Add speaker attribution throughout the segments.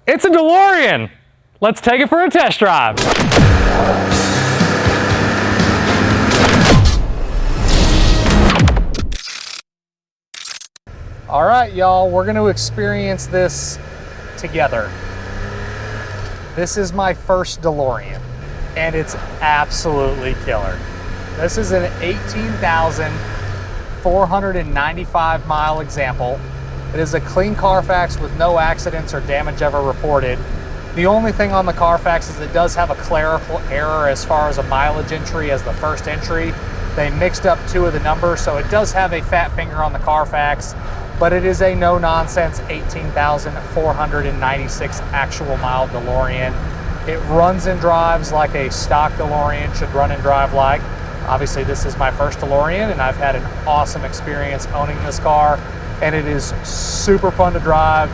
Speaker 1: It's a DeLorean. Let's take it for a test drive. All right, y'all, we're going to experience this together. This is my first DeLorean, and it's absolutely killer. This is an 18,495 mile example. It is a clean Carfax with no accidents or damage ever reported. The only thing on the Carfax is it does have a clerical error as far as a mileage entry as the first entry. They mixed up two of the numbers, so it does have a fat finger on the Carfax, but it is a no-nonsense 18,496 actual mile DeLorean. It runs and drives like a stock DeLorean should run and drive like. Obviously, this is my first DeLorean, and I've had an awesome experience owning this car, and it is super fun to drive.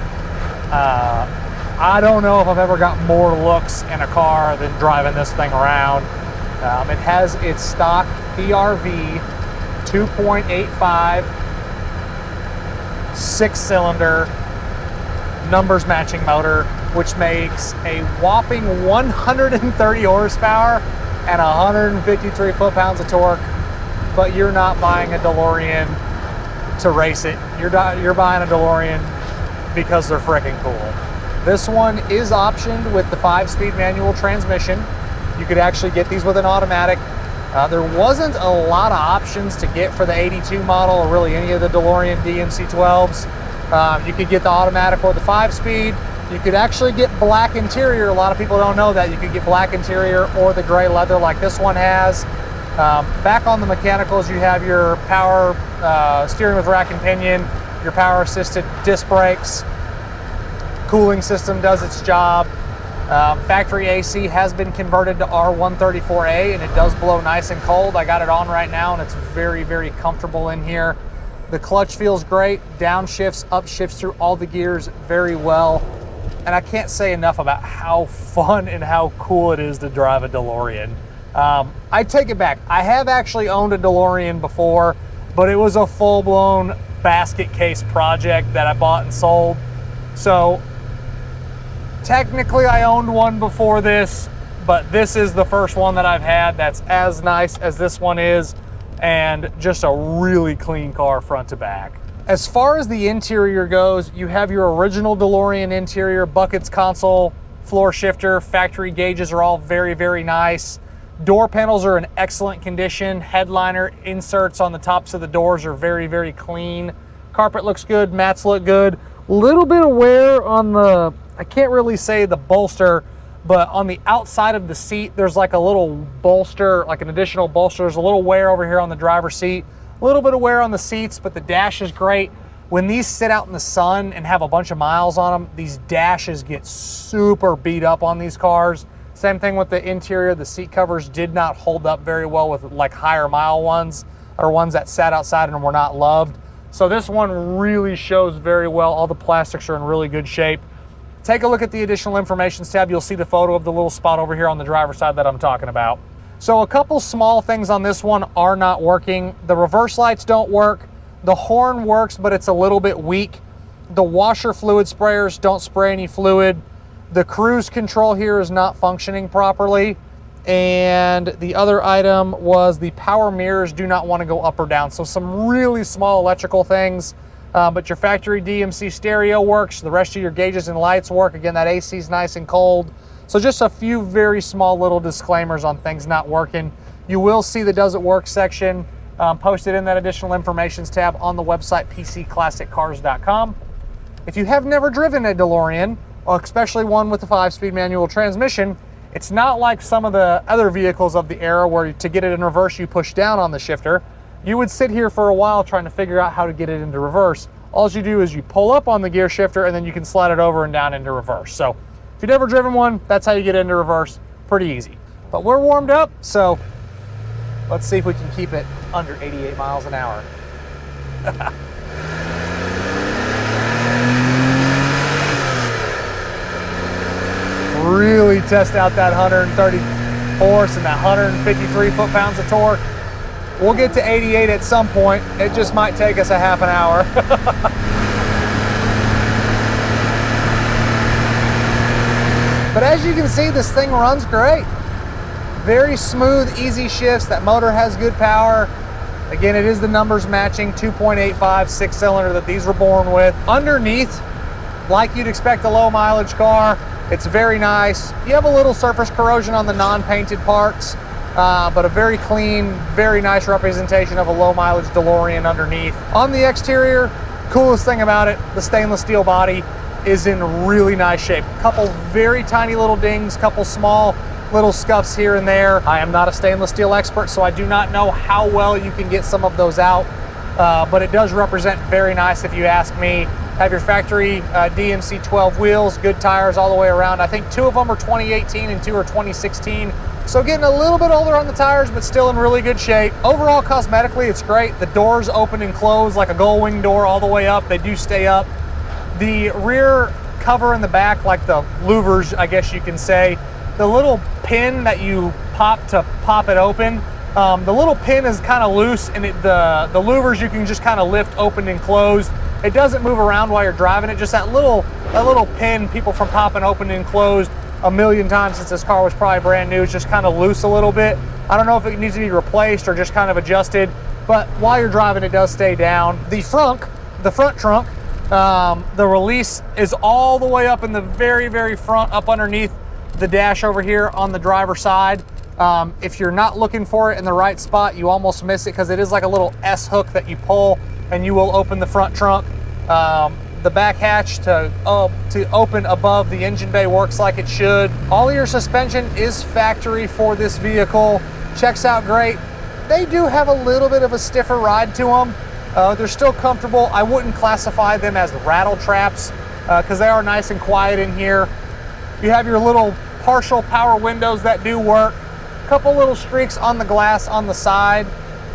Speaker 1: I don't know if I've ever got more looks in a car than driving this thing around. It has its stock PRV 2.85 6-cylinder numbers matching motor, which makes a whopping 130 horsepower and 153 foot-pounds of torque. But you're not buying a DeLorean to race it. You're buying a DeLorean because they're freaking cool. This one is optioned with the 5-speed manual transmission. You could actually get these with an automatic. There wasn't a lot of options to get for the 82 model or really any of the DeLorean DMC-12s. You could get the automatic or the 5-speed. You could actually get black interior. A lot of people don't know that. You could get black interior or the gray leather like this one has. Back on the mechanicals, you have your power steering with rack and pinion, your power assisted disc brakes. Cooling system does its job. Factory AC has been converted to R134A, and it does blow nice and cold. I got it on right now, and it's very, very comfortable in here. The clutch feels great. Downshifts, upshifts through all the gears very well. And I can't say enough about how fun and how cool it is to drive a DeLorean. I take it back. I have actually owned a DeLorean before, but it was a full-blown basket case project that I bought and sold. So technically I owned one before this, but this is the first one that I've had that's as nice as this one is, and just a really clean car front to back. As far as the interior goes, you have your original DeLorean interior, buckets, console, floor shifter, factory gauges are all very, very nice. Door panels are in excellent condition. Headliner inserts on the tops of the doors are very, very clean. Carpet looks good, mats look good. Little bit of wear on the, I can't really say the bolster, but on the outside of the seat, there's like a little bolster, like an additional bolster. There's a little wear over here on the driver's seat. A little bit of wear on the seats, but the dash is great. When these sit out in the sun and have a bunch of miles on them, these dashes get super beat up on these cars. Same thing with the interior. The seat covers did not hold up very well with like higher mile ones or ones that sat outside and were not loved. So this one really shows very well. All the plastics are in really good shape. Take a look at the additional information tab. You'll see the photo of the little spot over here on the driver's side that I'm talking about. So a couple small things on this one are not working. The reverse lights don't work. The horn works, but it's a little bit weak. The washer fluid sprayers don't spray any fluid. The cruise control here is not functioning properly. And the other item was the power mirrors do not want to go up or down. So some really small electrical things, but your factory DMC stereo works. The rest of your gauges and lights work. Again, that AC is nice and cold. So just a few very small little disclaimers on things not working. You will see the does it work section posted in that additional informations tab on the website pcclassiccars.com. If you have never driven a DeLorean, especially one with a 5-speed manual transmission, it's not like some of the other vehicles of the era where to get it in reverse, you push down on the shifter. You would sit here for a while trying to figure out how to get it into reverse. All you do is you pull up on the gear shifter and then you can slide it over and down into reverse. So if you've never driven one, that's how you get into reverse. Pretty easy. But we're warmed up, so let's see if we can keep it under 88 miles an hour. Really test out that 130 horse and that 153 foot-pounds of torque. We'll get to 88 at some point. It just might take us a half an hour. But as you can see, this thing runs great. Very smooth, easy shifts. That motor has good power. Again, it is the numbers matching 2.85 6-cylinder that these were born with. Underneath, like you'd expect a low mileage car, it's very nice. You have a little surface corrosion on the non-painted parts, but a very clean, very nice representation of a low mileage DeLorean underneath. On the exterior, coolest thing about it, the stainless steel body is in really nice shape. Couple very tiny little dings, couple small little scuffs here and there. I am not a stainless steel expert, so I do not know how well you can get some of those out, but it does represent very nice if you ask me. Have your factory DMC-12 wheels, good tires all the way around. I think 2 of them are 2018 and 2 are 2016. So getting a little bit older on the tires, but still in really good shape. Overall, cosmetically, it's great. The doors open and close like a gull wing door all the way up. They do stay up. The rear cover in the back, like the louvers, I guess you can say, the little pin that you pop to pop it open, the little pin is kind of loose, and the louvers you can just kind of lift open and close. It doesn't move around while you're driving it. Just that little pin, people from popping open and closed a million times since this car was probably brand new. It's just kind of loose a little bit. I don't know if it needs to be replaced or just kind of adjusted, but while you're driving, it does stay down. The front trunk, the release is all the way up in the very, very front, up underneath the dash over here on the driver's side. If you're not looking for it in the right spot, you almost miss it because it is like a little S hook that you pull and you will open the front trunk. The back hatch to open above the engine bay works like it should. All of your suspension is factory for this vehicle. Checks out great. They do have a little bit of a stiffer ride to them. They're still comfortable. I wouldn't classify them as rattle traps because they are nice and quiet in here. You have your little partial power windows that do work. Couple little streaks on the glass on the side.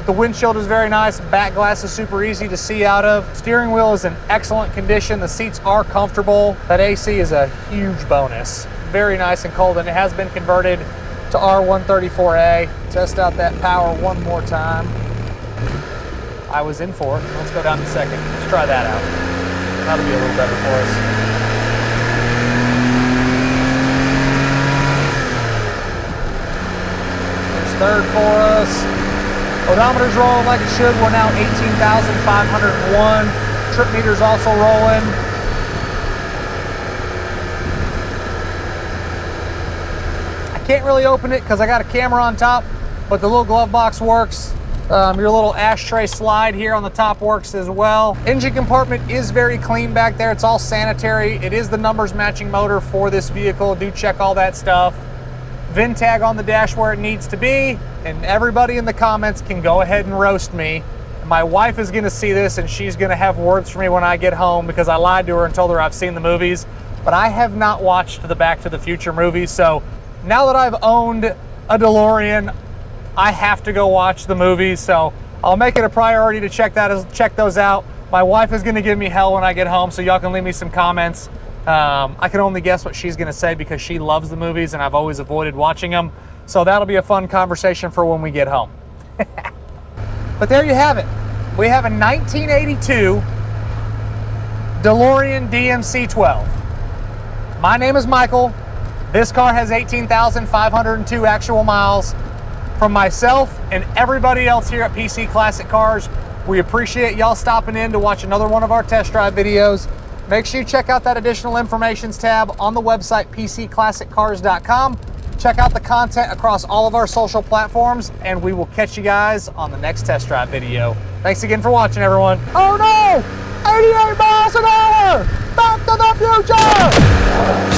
Speaker 1: The windshield is very nice. Back glass is super easy to see out of. Steering wheel is in excellent condition. The seats are comfortable. That AC is a huge bonus. Very nice and cold, and it has been converted to R134A. Test out that power one more time. I was in for it. Let's go down to second. Let's try that out. That'll be a little better for us. Third for us. Odometer's rolling like it should. We're now 18,501. Trip meter's also rolling. I can't really open it because I got a camera on top, but the little glove box works. Your little ashtray slide here on the top works as well. Engine compartment is very clean back there. It's all sanitary. It is the numbers matching motor for this vehicle. Do check all that stuff. VIN tag on the dash where it needs to be, and everybody in the comments can go ahead and roast me. My wife is gonna see this and she's gonna have words for me when I get home because I lied to her and told her I've seen the movies, but I have not watched the Back to the Future movies. So now that I've owned a DeLorean, I have to go watch the movies. So I'll make it a priority to check those out. My wife is gonna give me hell when I get home, so y'all can leave me some comments. I can only guess what she's gonna say because she loves the movies and I've always avoided watching them. So that'll be a fun conversation for when we get home. But there you have it. We have a 1982 DeLorean DMC-12. My name is Michael. This car has 18,502 actual miles. From myself and everybody else here at PC Classic Cars, we appreciate y'all stopping in to watch another one of our test drive videos. Make sure you check out that additional informations tab on the website, pcclassiccars.com. Check out the content across all of our social platforms, and we will catch you guys on the next test drive video. Thanks again for watching, everyone. Oh no! 88 miles an hour! Back to the future!